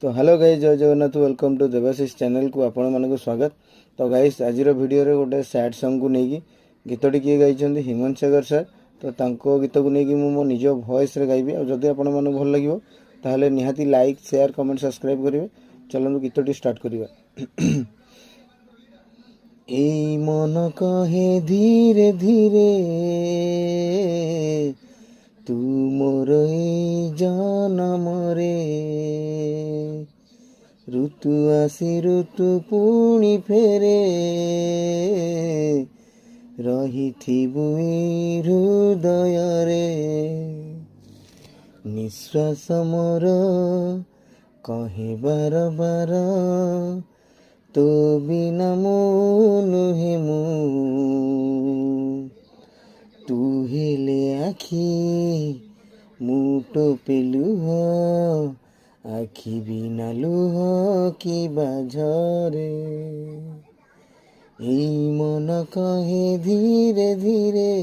तो hello guys, जय Jagannath, welcome to Debashish channel को आपण मानक स्वागत। तो गाइस आज वीडियो रे गोटे सैड सॉन्ग को लेकिन गीतटी किए गाइछन्ती हेमंत सागर सर। तो तांको गीत को लेकिन मो निज वॉइस रे गाइबी। और जदि आपण मानक भल लागिवो ताहले निहाती लाइक शेयर कमेंट सब्सक्राइब करिवे। चलनु गीतटी स्टार्ट करिवा। एई मन कहे धीरे धीरे तू मोर एई जनमरे ऋतु आसी ऋतु पुणी फेरे रहिथिबु एई हृदयरे निश्वास मोर कहे बार बार तो बिना मो नुहे मु तू हेले आखि मुटो पेलुह आखि बिना लुह कि बाझरे एई मन कहे धीरे धीरे।